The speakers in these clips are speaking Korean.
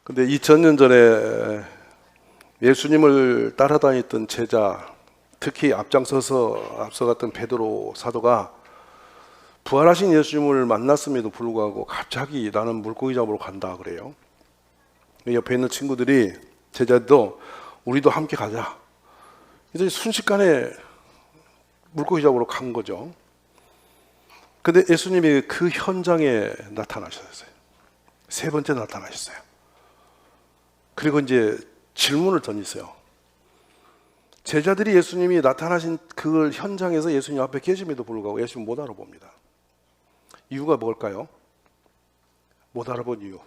근데 2000년 전에 예수님을 따라다녔던 제자, 특히 앞서갔던 베드로 사도가 부활하신 예수님을 만났음에도 불구하고 갑자기 나는 물고기 잡으러 간다 그래요. 옆에 있는 친구들이, 제자도 우리도 함께 가자. 이제 순식간에 물고기 잡으러 간 거죠. 근데 예수님이 그 현장에 나타나셨어요. 세 번째 나타나셨어요. 그리고 이제 질문을 던지세요. 제자들이 예수님이 나타나신 그 현장에서 예수님 앞에 계심에도 불구하고 예수님 못 알아봅니다. 이유가 뭘까요? 못 알아본 이유.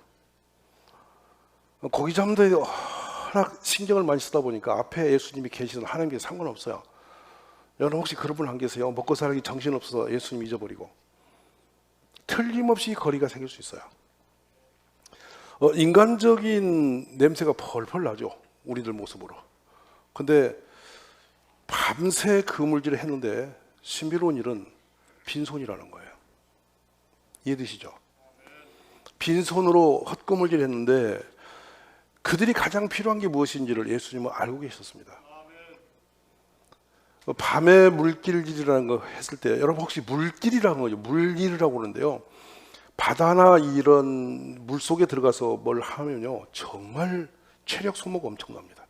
고기 잡는데 워낙 신경을 많이 쓰다 보니까 앞에 예수님이 계시는 하나님께 상관없어요. 여러분 혹시 그런 분 안 계세요? 먹고 살기 정신없어서 예수님 잊어버리고. 틀림없이 거리가 생길 수 있어요. 인간적인 냄새가 펄펄 나죠. 우리들 모습으로. 근데 밤새 그물질을 했는데 신비로운 일은 빈손이라는 거예요. 이해되시죠? 빈손으로 헛그물질 했는데 그들이 가장 필요한 게 무엇인지를 예수님은 알고 계셨습니다. 밤에 물길질이라는 거 했을 때 여러분 혹시 물길이라는 거죠. 물일이라고 그러는데요. 바다나 이런 물 속에 들어가서 뭘 하면요 정말 체력 소모가 엄청납니다.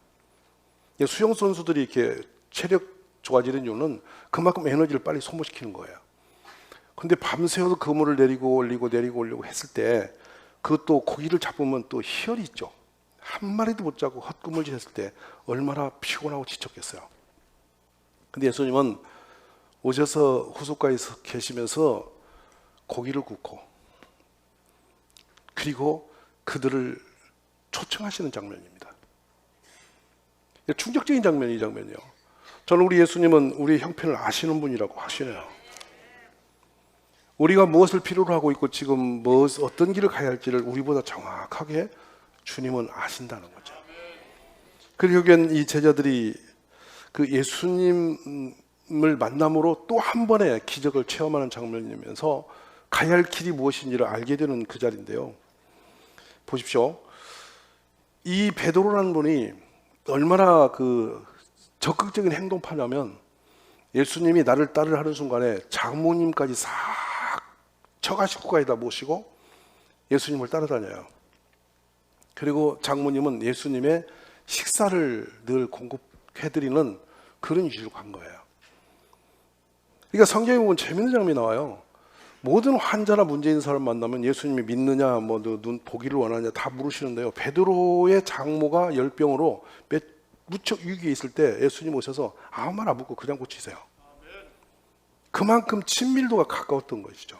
수영 선수들이 이렇게 체력 좋아지는 이유는 그만큼 에너지를 빨리 소모시키는 거예요. 근데 밤새워서 그물을 내리고 올리고 했을 때 그것도 고기를 잡으면 또 희열이 있죠. 한 마리도 못 잡고 헛그물질 했을 때 얼마나 피곤하고 지쳤겠어요. 근데 예수님은 오셔서 호숫가에 계시면서 고기를 굽고 그리고 그들을 초청하시는 장면입니다. 충격적인 장면이 이 장면이요. 저는 우리 예수님은 우리의 형편을 아시는 분이라고 하시네요. 우리가 무엇을 필요로 하고 있고 지금 어떤 길을 가야 할지를 우리보다 정확하게 주님은 아신다는 거죠. 그리고 이 제자들이 그 예수님을 만남으로 또 한 번의 기적을 체험하는 장면이면서 가야 할 길이 무엇인지를 알게 되는 그 자리인데요. 보십시오. 이 베드로라는 분이 얼마나 그 적극적인 행동파냐면 예수님이 나를 따르라 하는 순간에 장모님까지 싹 처가 식구까지 모시고 예수님을 따라다녀요. 그리고 장모님은 예수님의 식사를 늘 공급해드리는 그런 위주로 간 거예요. 그러니까 성경에 보면 재밌는 장면이 나와요. 모든 환자나 문제 있는 사람 만나면 예수님이 믿느냐, 눈 보기를 원하냐 다 물으시는데요. 베드로의 장모가 열병으로 무척 위기에 있을 때 예수님 오셔서 아무 말 안 묻고 그냥 고치세요. 그만큼 친밀도가 가까웠던 것이죠.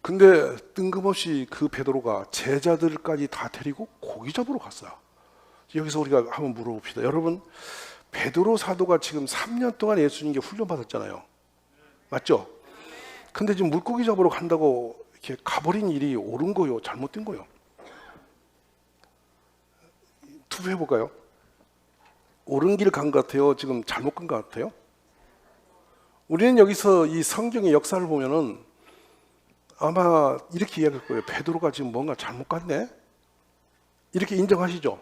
근데 뜬금없이 그 베드로가 제자들까지 다 데리고 고기 잡으러 갔어요. 여기서 우리가 한번 물어봅시다. 여러분, 베드로 사도가 지금 3년 동안 예수님께 훈련받았잖아요. 맞죠? 근데 지금 물고기 잡으러 간다고 이렇게 가버린 일이 옳은 거요? 잘못된 거요? 투표해볼까요? 옳은 길 간 것 같아요? 지금 잘못 간 것 같아요? 우리는 여기서 이 성경의 역사를 보면은 아마 이렇게 이야기할 거예요. 베드로가 지금 뭔가 잘못 갔네? 이렇게 인정하시죠?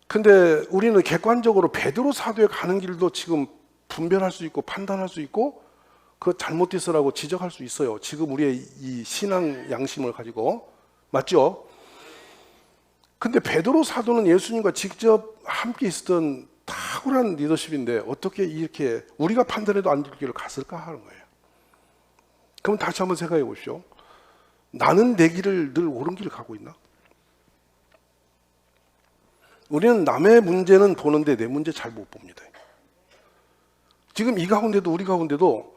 근데 우리는 객관적으로 베드로 사도에 가는 길도 지금 분별할 수 있고 판단할 수 있고 그거 잘못됐어라고 지적할 수 있어요. 지금 우리의 이 신앙 양심을 가지고. 맞죠? 근데 베드로 사도는 예수님과 직접 함께 있었던 탁월한 리더십인데 어떻게 이렇게 우리가 판단해도 안 될 길을 갔을까 하는 거예요. 그럼 다시 한번 생각해 보십시오. 나는 내 길을 늘 옳은 길을 가고 있나? 우리는 남의 문제는 보는데 내 문제 잘 못 봅니다. 지금 이 가운데도 우리 가운데도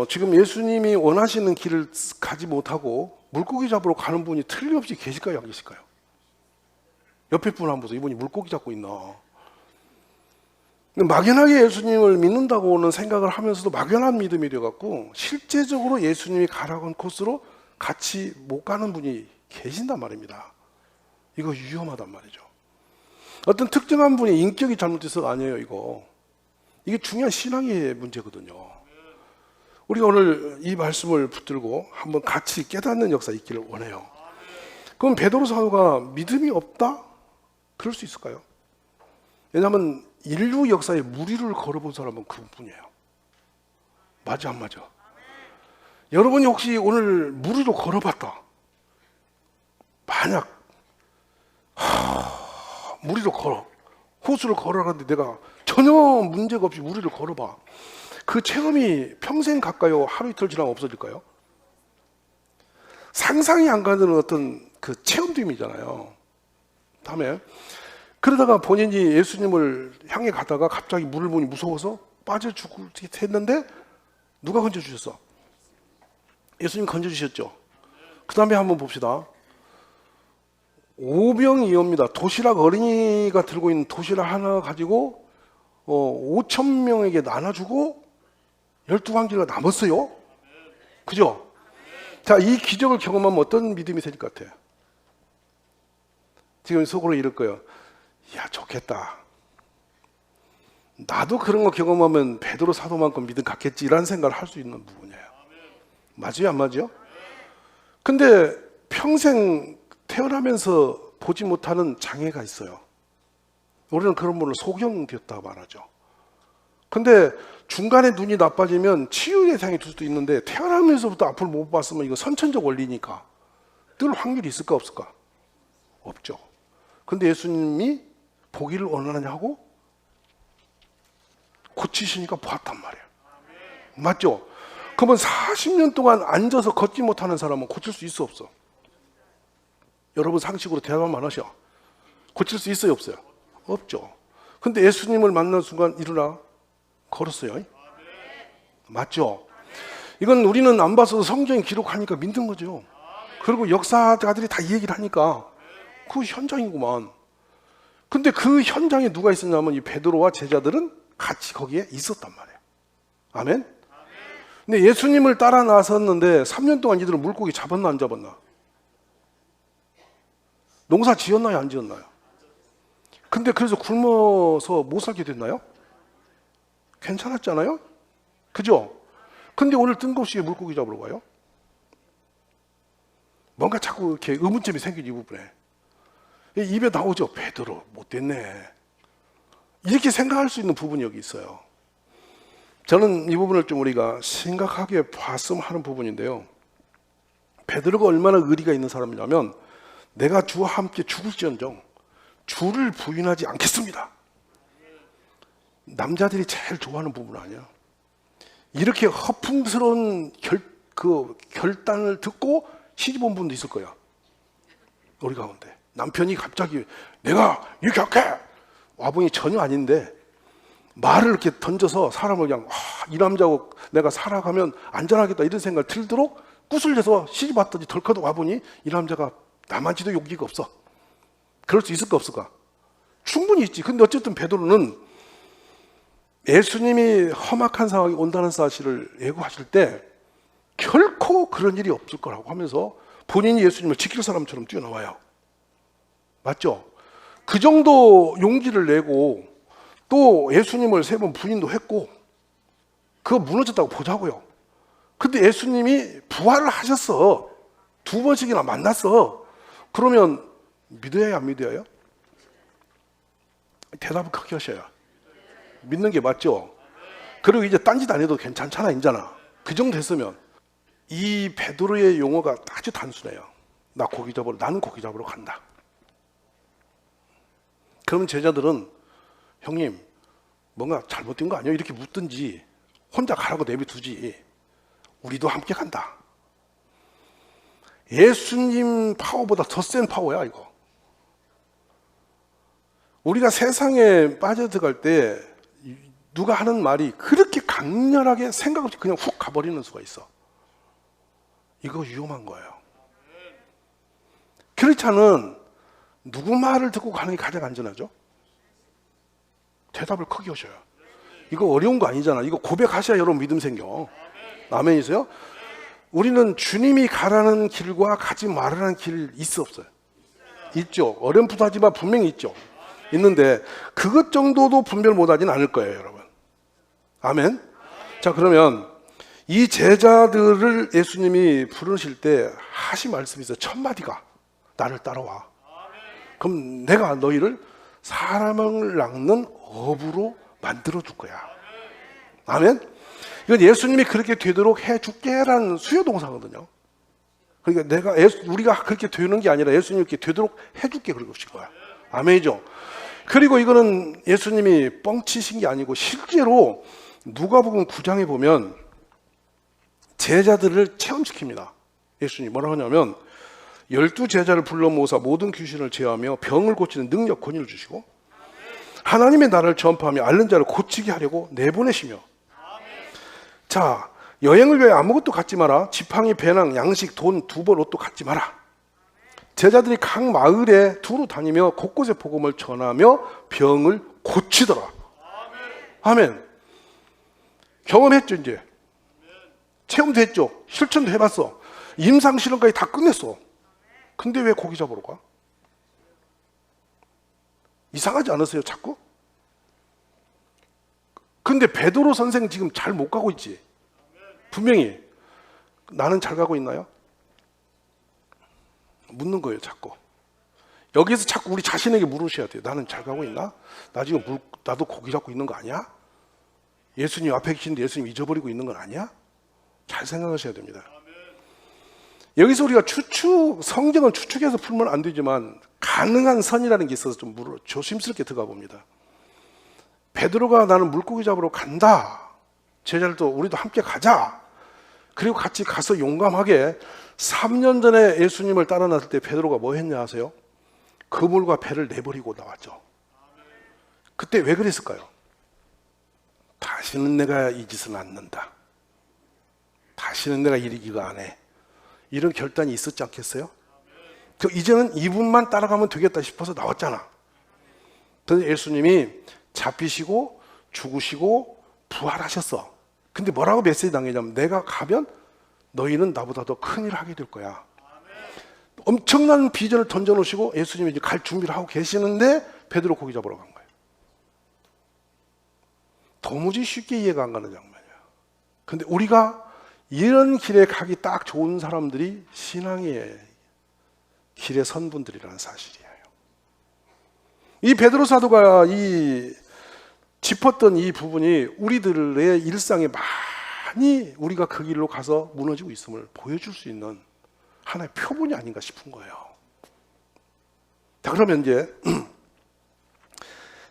지금 예수님이 원하시는 길을 가지 못하고 물고기 잡으러 가는 분이 틀림없이 계실까요? 안 계실까요? 옆에 분 한번 보세요. 이분이 물고기 잡고 있나? 막연하게 예수님을 믿는다고는 생각을 하면서도 막연한 믿음이 되어갖고 실제적으로 예수님이 가라고 한 코스로 같이 못 가는 분이 계신단 말입니다. 이거 위험하단 말이죠. 어떤 특정한 분이 인격이 잘못돼서가 아니에요. 이게 중요한 신앙의 문제거든요. 우리가 오늘 이 말씀을 붙들고 한번 같이 깨닫는 역사 있기를 원해요. 그럼 베드로 사도가 믿음이 없다? 그럴 수 있을까요? 왜냐하면 인류 역사에 무리를 걸어본 사람은 그분이에요. 맞아 안 맞아? 여러분이 혹시 오늘 무리로 걸어봤다. 만약 무리로 걸어. 호수를 걸어가는데 내가 전혀 문제가 없이 무리를 걸어봐. 그 체험이 평생 갈까요? 하루 이틀 지나면 없어질까요? 상상이 안 가는 어떤 그 체험됨이잖아요. 다음에 그러다가 본인이 예수님을 향해 가다가 갑자기 물을 보니 무서워서 빠져 죽을 듯 했는데 누가 건져주셨어? 예수님 건져주셨죠. 그 다음에 한번 봅시다. 오병이어입니다. 도시락 어린이가 들고 있는 도시락 하나 가지고 5,000명에게 나눠주고 12관계가 남았어요. 그죠? 자, 이 기적을 경험하면 어떤 믿음이 될 것 같아요? 지금 속으로 이럴 거예요. 야, 좋겠다. 나도 그런 거 경험하면 베드로 사도만큼 믿음 갖겠지 이런 생각을 할 수 있는 부분이에요. 맞아요, 안 맞아요? 근데 평생 태어나면서 보지 못하는 장애가 있어요. 우리는 그런 분을 소경되었다고 말하죠. 근데 중간에 눈이 나빠지면 치유 대상이 될 수도 있는데 태어나면서부터 앞을 못 봤으면 이거 선천적 원리니까 늘 확률이 있을까 없을까? 없죠. 근데 예수님이 보기를 원하느냐 하고 고치시니까 보았단 말이에요. 맞죠? 그러면 40년 동안 앉아서 걷지 못하는 사람은 고칠 수 있어 없어? 여러분 상식으로 대답만 하셔. 고칠 수 있어요 없어요? 없죠. 근데 예수님을 만난 순간 일어나 걸었어요. 맞죠? 이건 우리는 안 봐서 성경이 기록하니까 믿는 거죠. 그리고 역사가들이 다 이 얘기를 하니까 그 현장이구만. 근데 그 현장에 누가 있었냐면 이 베드로와 제자들은 같이 거기에 있었단 말이에요. 아멘? 근데 예수님을 따라 나섰는데 3년 동안 이들은 물고기 잡았나 안 잡았나? 농사 지었나요 안 지었나요? 근데 그래서 굶어서 못 살게 됐나요? 괜찮았잖아요? 그죠? 근데 오늘 뜬금없이 물고기 잡으러 가요? 뭔가 자꾸 이렇게 의문점이 생기지 이 부분에. 입에 나오죠. 베드로 못됐네. 이렇게 생각할 수 있는 부분이 여기 있어요. 저는 이 부분을 좀 우리가 심각하게 봤으면 하는 부분인데요. 베드로가 얼마나 의리가 있는 사람이냐면 내가 주와 함께 죽을지언정 주를 부인하지 않겠습니다. 남자들이 제일 좋아하는 부분 아니야. 이렇게 허풍스러운 결단을 듣고 시집 온 분도 있을 거야. 우리 가운데. 남편이 갑자기 내가 이렇게 할게! 와보니 전혀 아닌데 말을 이렇게 던져서 사람을 그냥 이 남자하고 내가 살아가면 안전하겠다 이런 생각을 들도록 구슬려서 시집 왔더니 덜컥 와보니 이 남자가 나만지도 용기가 없어. 그럴 수 있을까 없을까? 충분히 있지. 근데 어쨌든 베드로는 예수님이 험악한 상황이 온다는 사실을 예고하실 때 결코 그런 일이 없을 거라고 하면서 본인이 예수님을 지킬 사람처럼 뛰어나와요. 맞죠? 그 정도 용기를 내고 또 예수님을 3번 부인도 했고 그거 무너졌다고 보자고요. 근데 예수님이 부활을 하셨어. 2번씩이나 만났어. 그러면 믿어야 안 믿어요? 대답을 크게 하셔요. 믿는 게 맞죠? 그리고 이제 딴짓 안 해도 괜찮잖아, 인자나. 그 정도 됐으면. 이 베드로의 용어가 아주 단순해요. 나는 고기 잡으러 간다. 그러면 제자들은 형님 뭔가 잘못된 거 아니에요? 이렇게 묻든지 혼자 가라고 내비두지. 우리도 함께 간다. 예수님 파워보다 더 센 파워야 이거. 우리가 세상에 빠져들어갈 때 누가 하는 말이 그렇게 강렬하게 생각 없이 그냥 훅 가버리는 수가 있어. 이거 위험한 거예요. 크리스찬은 누구 말을 듣고 가는 게 가장 안전하죠? 대답을 크게 하셔요. 이거 어려운 거 아니잖아. 이거 고백하셔야 여러분 믿음 생겨. 아멘이세요? 우리는 주님이 가라는 길과 가지 말라는 길 있어 없어요? 있죠. 어렴풋하지만 분명히 있죠. 있는데 그것 정도도 분별 못하지는 않을 거예요, 여러분. 아멘. 자, 그러면 이 제자들을 예수님이 부르실 때 하신 말씀이 있어요. 첫 마디가 나를 따라와. 그럼 내가 너희를 사람을 낚는 어부로 만들어 줄 거야. 아멘. 이건 예수님이 그렇게 되도록 해줄게라는 수요 동사거든요. 그러니까 우리가 그렇게 되는 게 아니라 예수님이 그렇게 되도록 해줄게 그러신 거야. 아멘이죠. 그리고 이거는 예수님이 뻥치신 게 아니고 실제로 누가복음 9장에 보면 제자들을 체험시킵니다. 예수님이 뭐라고 하냐면 12제자를 불러 모으사 모든 귀신을 제어하며 병을 고치는 능력 권위를 주시고 하나님의 나라를 전파하며 앓는 자를 고치게 하려고 내보내시며. 자, 여행을 위해 아무것도 갖지 마라. 지팡이, 배낭, 양식, 돈, 두벌 옷도 갖지 마라. 제자들이 각 마을에 두루 다니며 곳곳에 복음을 전하며 병을 고치더라. 아멘. 경험했죠 이제. 체험도 했죠. 실천도 해봤어. 임상실험까지 다 끝냈어. 근데 왜 고기 잡으러 가? 이상하지 않으세요 자꾸? 근데 베드로 선생 지금 잘 못 가고 있지. 분명히. 나는 잘 가고 있나요? 묻는 거예요 자꾸. 여기서 자꾸 우리 자신에게 물으셔야 돼요. 나는 잘 가고 있나? 나 지금 나도 고기 잡고 있는 거 아니야? 예수님 앞에 계신데 예수님 잊어버리고 있는 건 아니야? 잘 생각하셔야 됩니다. 여기서 우리가 성경은 추측해서 풀면 안 되지만 가능한 선이라는 게 있어서 좀 조심스럽게 들어가 봅니다. 베드로가 나는 물고기 잡으러 간다. 제자들도 우리도 함께 가자. 그리고 같이 가서 용감하게 3년 전에 예수님을 따라 나설 때 베드로가 뭐 했냐 아세요? 그물과 배를 내버리고 나왔죠. 그때 왜 그랬을까요? 다시는 내가 이 짓은 않는다. 다시는 내가 이거 안 해. 이런 결단이 있었지 않겠어요? 이제는 이분만 따라가면 되겠다 싶어서 나왔잖아. 그런데 예수님이 잡히시고 죽으시고 부활하셨어. 근데 뭐라고 메시지 당했냐면 내가 가면 너희는 나보다 더 큰일을 하게 될 거야. 엄청난 비전을 던져놓으시고 예수님이 이제 갈 준비를 하고 계시는데 베드로 고기 잡으러 간 거예요. 도무지 쉽게 이해가 안 가는 장면이야. 근데 우리가 이런 길에 가기 딱 좋은 사람들이 신앙의 길에 선 분들이라는 사실이에요. 이 베드로 사도가 짚었던 이 부분이 우리들의 일상에 많이 우리가 그 길로 가서 무너지고 있음을 보여줄 수 있는 하나의 표본이 아닌가 싶은 거예요. 자, 그러면 이제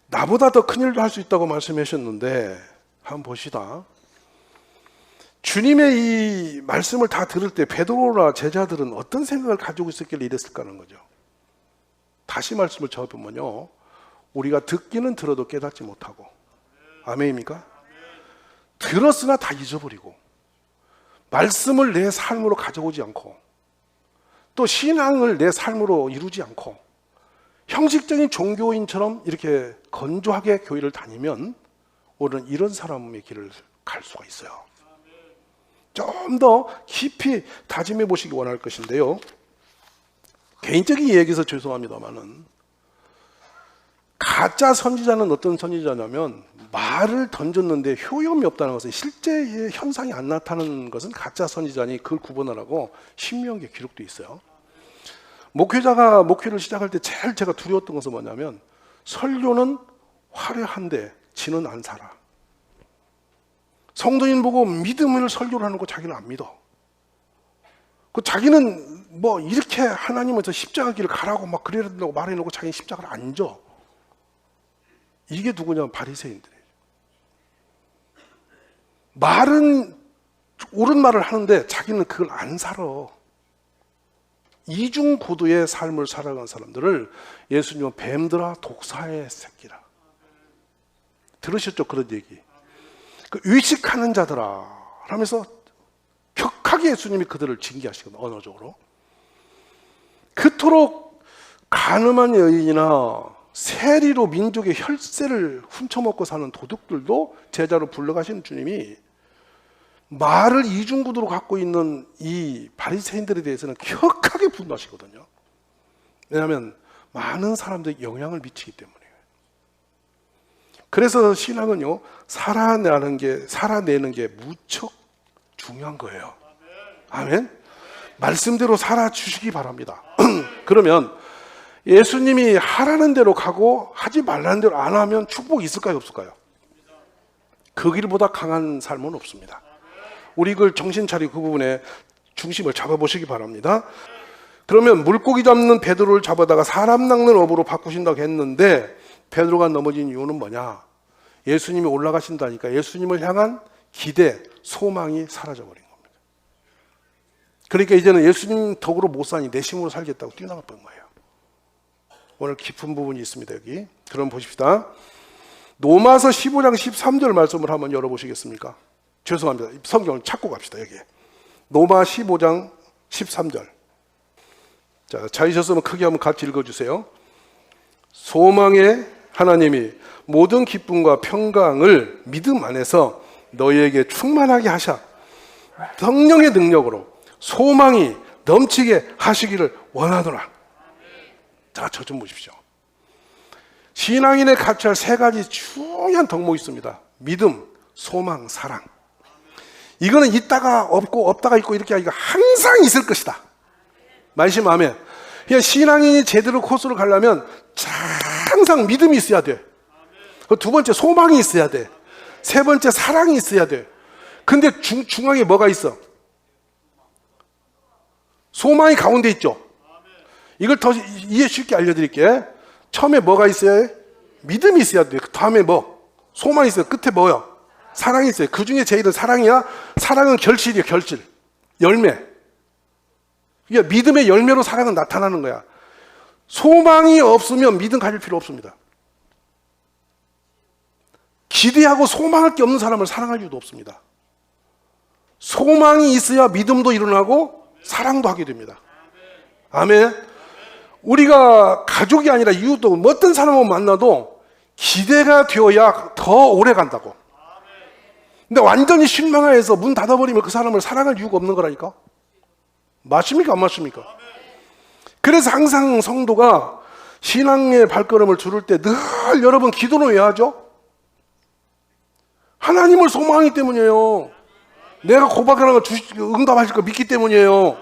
나보다 더 큰일도 할 수 있다고 말씀하셨는데 한번 보시다. 주님의 이 말씀을 다 들을 때 베드로나 제자들은 어떤 생각을 가지고 있었길래 이랬을까 하는 거죠. 다시 말씀을 접해보면요, 우리가 듣기는 들어도 깨닫지 못하고, 아멘입니까? 들었으나 다 잊어버리고 말씀을 내 삶으로 가져오지 않고 또 신앙을 내 삶으로 이루지 않고 형식적인 종교인처럼 이렇게 건조하게 교회를 다니면 우리는 이런 사람의 길을 갈 수가 있어요. 좀 더 깊이 다짐해 보시기 원할 것인데요, 개인적인 얘기해서 죄송합니다만은 가짜 선지자는 어떤 선지자냐면 말을 던졌는데 효용이 없다는 것은 실제의 현상이 안 나타나는 것은 가짜 선지자니 그걸 구분하라고 신명기에 기록되어 있어요. 목회자가 목회를 시작할 때 제일 제가 두려웠던 것은 뭐냐면 설교는 화려한데 지는 안 살아. 성도인 보고 믿음을 설교를 하는 거 자기는 안 믿어. 그 자기는 뭐 이렇게 하나님은 저 십자가 길을 가라고 막 그래야 된다고 말해놓고 자기는 십자가를 안 져. 이게 누구냐면 바리새인들이에요. 말은 옳은 말을 하는데 자기는 그걸 안 살아. 이중고도의 삶을 살아가는 사람들을 예수님은 뱀들아 독사의 새끼라. 들으셨죠? 그런 얘기. 그 의식하는 자들아 하면서 격하게 예수님이 그들을 징계하시거든요. 언어적으로. 그토록 간음한 여인이나 세리로 민족의 혈세를 훔쳐먹고 사는 도둑들도 제자로 불러가신 주님이 말을 이중구도로 갖고 있는 이 바리새인들에 대해서는 격하게 분노하시거든요. 왜냐하면 많은 사람들에게 영향을 미치기 때문이에요. 그래서 신앙은요, 살아내는 게 무척 중요한 거예요. 아멘. 말씀대로 살아주시기 바랍니다. 그러면 예수님이 하라는 대로 가고 하지 말라는 대로 안 하면 축복이 있을까요, 없을까요? 그 길보다 강한 삶은 없습니다. 우리 그 정신 차리고 그 부분에 중심을 잡아보시기 바랍니다. 그러면 물고기 잡는 베드로를 잡아다가 사람 낚는 어부로 바꾸신다고 했는데 베드로가 넘어진 이유는 뭐냐? 예수님이 올라가신다니까 예수님을 향한 기대, 소망이 사라져버린 겁니다. 그러니까 이제는 예수님 덕으로 못 사니 내 힘으로 살겠다고 뛰어나가 버린 거예요. 오늘 깊은 부분이 있습니다. 여기. 그럼 보십시다. 로마서 15장 13절 말씀을 한번 열어보시겠습니까? 죄송합니다. 성경을 찾고 갑시다. 여기에. 로마 15장 13절. 자, 찾으셨으면 크게 한번 같이 읽어주세요. 소망의 하나님이 모든 기쁨과 평강을 믿음 안에서 너희에게 충만하게 하셔 성령의 능력으로 소망이 넘치게 하시기를 원하노라. 자, 저 좀 보십시오. 신앙인의 갖춰야 할 세 가지 중요한 덕목이 있습니다. 믿음, 소망, 사랑. 이거는 있다가 없고 없다가 있고 이렇게 아니라 항상 있을 것이다. 말씀 아멘. 그냥 신앙인이 제대로 코스를 가려면 항상 믿음이 있어야 돼. 두 번째 소망이 있어야 돼. 세 번째 사랑이 있어야 돼. 근데 중앙에 뭐가 있어? 소망이 가운데 있죠. 이걸 더 이해 쉽게 알려드릴게. 처음에 뭐가 있어야 해? 믿음이 있어야 돼. 그 다음에 뭐? 소망이 있어요. 끝에 뭐요? 사랑이 있어요. 그 중에 제일은 사랑이야. 사랑은 결실이에요. 결실. 열매. 그러니까 믿음의 열매로 사랑은 나타나는 거야. 소망이 없으면 믿음 가질 필요 없습니다. 기대하고 소망할 게 없는 사람을 사랑할 이유도 없습니다. 소망이 있어야 믿음도 일어나고 사랑도 하게 됩니다. 아멘. 우리가 가족이 아니라 이웃도 어떤 사람을 만나도 기대가 되어야 더 오래 간다고. 근데 완전히 실망해서 문 닫아버리면 그 사람을 사랑할 이유가 없는 거라니까. 맞습니까? 안 맞습니까? 그래서 항상 성도가 신앙의 발걸음을 두를 때 늘 여러분 기도는 왜 하죠? 하나님을 소망하기 때문이에요. 내가 고백하는 걸 응답하실 거 믿기 때문이에요.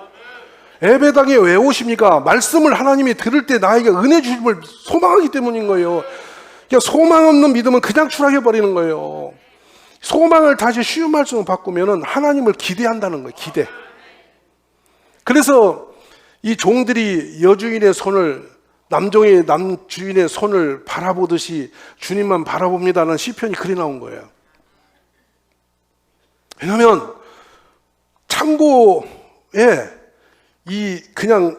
예배당에 왜 오십니까? 말씀을 하나님이 들을 때 나에게 은혜 주심을 소망하기 때문인 거예요. 그러니까 소망 없는 믿음은 그냥 추락해버리는 거예요. 소망을 다시 쉬운 말씀으로 바꾸면 하나님을 기대한다는 거예요. 기대. 그래서 이 종들이 여주인의 손을 남종이 남주인의 손을 바라보듯이 주님만 바라봅니다는 시편이 그리 나온 거예요. 왜냐하면 창고에 이 그냥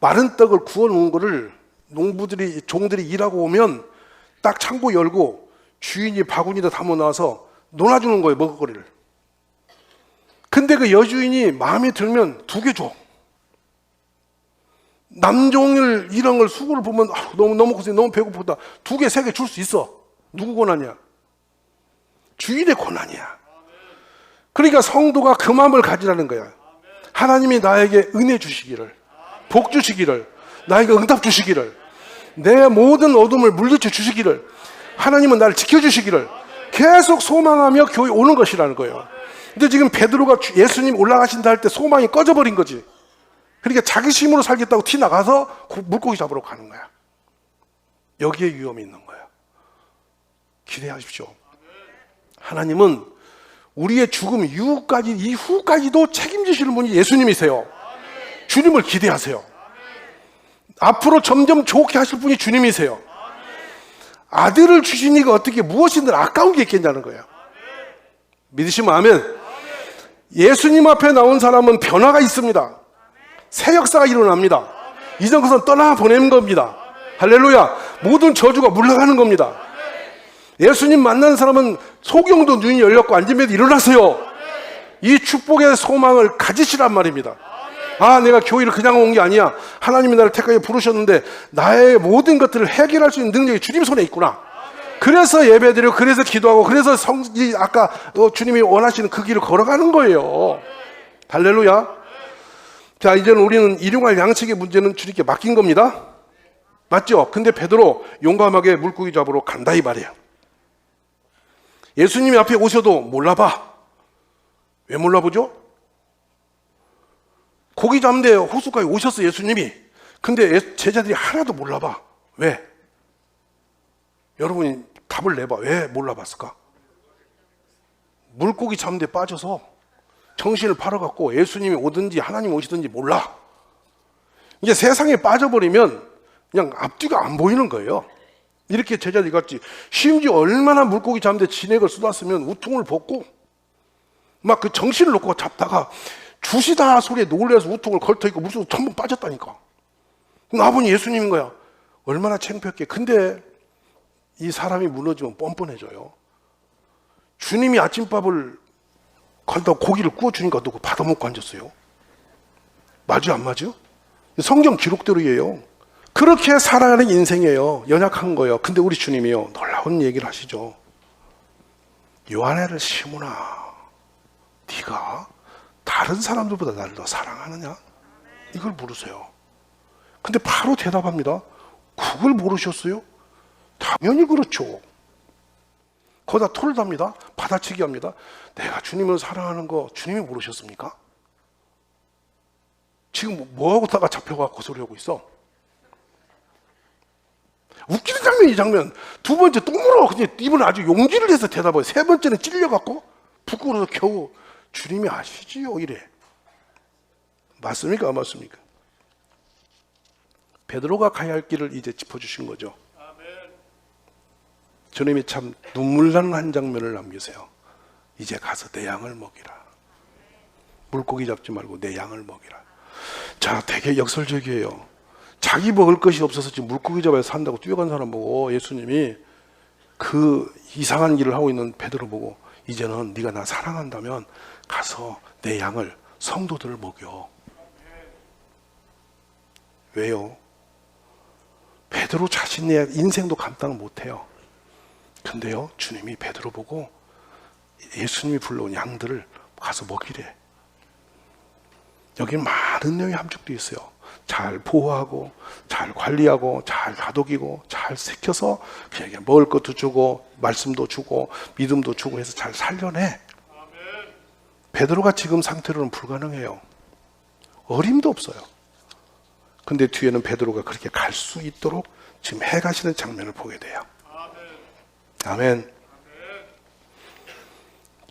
마른 떡을 구워 놓은 거를 농부들이 종들이 일하고 오면 딱 창고 열고 주인이 바구니에 담아 놔서 놓아주는 거예요. 먹을거리를. 근데 그 여주인이 마음에 들면 2개 줘. 남종일 이런 걸 수고를 보면 너무 고생, 너무 배고프다. 2개, 3개 줄 수 있어. 누구 고난이야? 주인의 고난이야. 그러니까 성도가 그 마음을 가지라는 거야. 하나님이 나에게 은혜 주시기를, 복 주시기를, 나에게 응답 주시기를, 내 모든 어둠을 물리쳐 주시기를, 하나님은 나를 지켜주시기를 계속 소망하며 교회 오는 것이라는 거예요. 근데 지금 베드로가 예수님 올라가신다 할 때 소망이 꺼져버린 거지. 그러니까 자기 힘으로 살겠다고 티 나가서 물고기 잡으러 가는 거야. 여기에 위험이 있는 거야. 기대하십시오. 하나님은 우리의 죽음 이후까지도 책임지시는 분이 예수님이세요. 주님을 기대하세요. 앞으로 점점 좋게 하실 분이 주님이세요. 아들을 주시니까 어떻게 무엇이든 아까운 게 있겠냐는 거예요. 믿으시면 아멘. 예수님 앞에 나온 사람은 변화가 있습니다. 새 역사가 일어납니다. 이전 것은 떠나보내는 겁니다. 할렐루야. 모든 저주가 물러가는 겁니다. 예수님 만난 사람은 소경도 눈이 열렸고 안진매도 일어나세요. 이 축복의 소망을 가지시란 말입니다. 아, 내가 교회를 그냥 온 게 아니야. 하나님이 나를 택하여 부르셨는데 나의 모든 것들을 해결할 수 있는 능력이 주님 손에 있구나. 그래서 예배드리고 그래서 기도하고 그래서 아까 주님이 원하시는 그 길을 걸어가는 거예요. 할렐루야. 자, 이제는 우리는 일용할 양식의 문제는 주님께 맡긴 겁니다. 맞죠? 근데 베드로 용감하게 물고기 잡으러 간다 이 말이에요. 예수님이 앞에 오셔도 몰라봐. 왜 몰라보죠? 고기 잡는데 호숫가에 오셨어 예수님이. 근데 제자들이 하나도 몰라봐. 왜? 여러분이 답을 내봐. 왜 몰라봤을까? 물고기 잡는 데 빠져서 정신을 팔아갖고 예수님이 오든지 하나님 오시든지 몰라. 이제 세상에 빠져버리면 그냥 앞뒤가 안 보이는 거예요. 이렇게 제자들이 갔지. 심지어 얼마나 물고기 잡는 데 진액을 쏟았으면 우퉁을 벗고 막 그 정신을 놓고 잡다가 주시다 소리에 놀라서 우퉁을 걸터있고 물속으로 전부 빠졌다니까. 나보니 예수님인 거야. 얼마나 창피했게. 근데 이 사람이 무너지면 뻔뻔해져요. 주님이 아침밥을 간다고 고기를 구워주니까 누구 받아먹고 앉았어요. 맞아요, 안 맞아요? 성경 기록대로예요. 그렇게 살아가는 인생이에요. 연약한 거예요. 근데 우리 주님이요, 놀라운 얘기를 하시죠. 요한애를 시므나 네가 다른 사람들보다 나를 더 사랑하느냐? 이걸 물으세요. 근데 바로 대답합니다. 그걸 모르셨어요? 당연히 그렇죠. 거기다 토를 답니다. 받아치기 합니다. 내가 주님을 사랑하는 거 주님이 모르셨습니까? 지금 뭐하고 다가 잡혀가고 소리하고 있어? 웃기는 장면이 이 장면. 두 번째 또 물어. 근데 이분은 아주 용기를 내서 대답해요. 세 번째는 찔려갖고 부끄러워서 겨우 주님이 아시지요 이래. 맞습니까? 안 맞습니까? 베드로가 가야 할 길을 이제 짚어주신 거죠. 주님이 참 눈물 나는 한 장면을 남기세요. 이제 가서 내 양을 먹이라. 물고기 잡지 말고 내 양을 먹이라. 자, 되게 역설적이에요. 자기 먹을 것이 없어서 지금 물고기 잡아야 산다고 뛰어간 사람 보고 예수님이 그 이상한 일을 하고 있는 베드로 보고 이제는 네가 나 사랑한다면 가서 내 양을 성도들을 먹여. 왜요? 베드로 자신의 인생도 감당 못해요. 근데요, 주님이 베드로 보고 예수님이 불러온 양들을 가서 먹이래. 여기 많은 내용이 함축되어 있어요. 잘 보호하고, 잘 관리하고, 잘 다독이고, 잘 새겨서 그에게 먹을 것도 주고, 말씀도 주고, 믿음도 주고 해서 잘 살려내. 베드로가 지금 상태로는 불가능해요. 어림도 없어요. 근데 뒤에는 베드로가 그렇게 갈 수 있도록 지금 해가시는 장면을 보게 돼요. 아멘.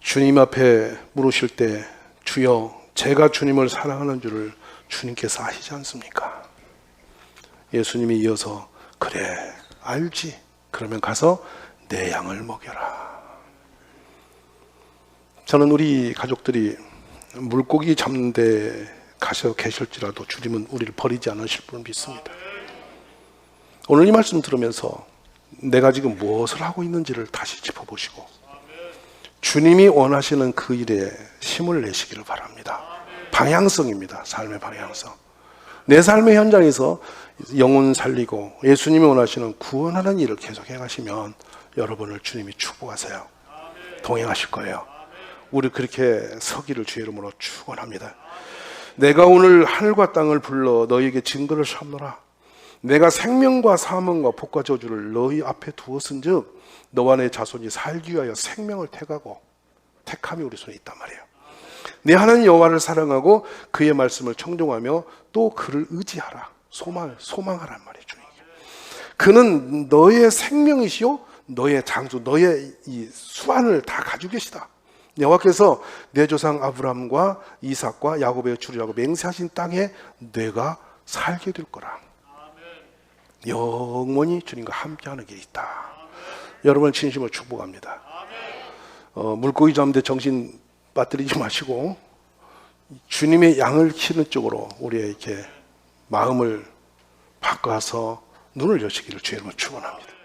주님 앞에 물으실 때 주여 제가 주님을 사랑하는 줄을 주님께서 아시지 않습니까? 예수님이 이어서 그래 알지. 그러면 가서 내 양을 먹여라. 저는 우리 가족들이 물고기 잡는 데 가셔 계실지라도 주님은 우리를 버리지 않으실 줄 믿습니다. 오늘 이 말씀 들으면서 내가 지금 무엇을 하고 있는지를 다시 짚어보시고 주님이 원하시는 그 일에 힘을 내시기를 바랍니다. 방향성입니다. 삶의 방향성. 내 삶의 현장에서 영혼 살리고 예수님이 원하시는 구원하는 일을 계속해 가시면 여러분을 주님이 축복하세요. 동행하실 거예요. 우리 그렇게 서기를 주의 이름으로 축원합니다. 내가 오늘 하늘과 땅을 불러 너희에게 증거를 삼노라. 내가 생명과 사망과 복과 저주를 너희 앞에 두었은즉 너와 내 자손이 살기 위하여 생명을 택함이 우리 손에 있단 말이에요. 내 하나님 여호와를 사랑하고 그의 말씀을 청종하며 또 그를 의지하라. 소망하란 말이에요. 주님께. 그는 너의 생명이시요 너의 장수, 너의 이 수완을 다 가지고 계시다. 여호와께서 내 조상 아브라함과 이삭과 야곱의 주리라고 맹세하신 땅에 내가 살게 될 거라. 영원히 주님과 함께하는 길이 있다. 여러분을 진심으로 축복합니다. 물고기 잡는데 정신 빠뜨리지 마시고 주님의 양을 키우는 쪽으로 우리의 이렇게 마음을 바꿔서 눈을 여시기를 주의 이름으로 축원합니다.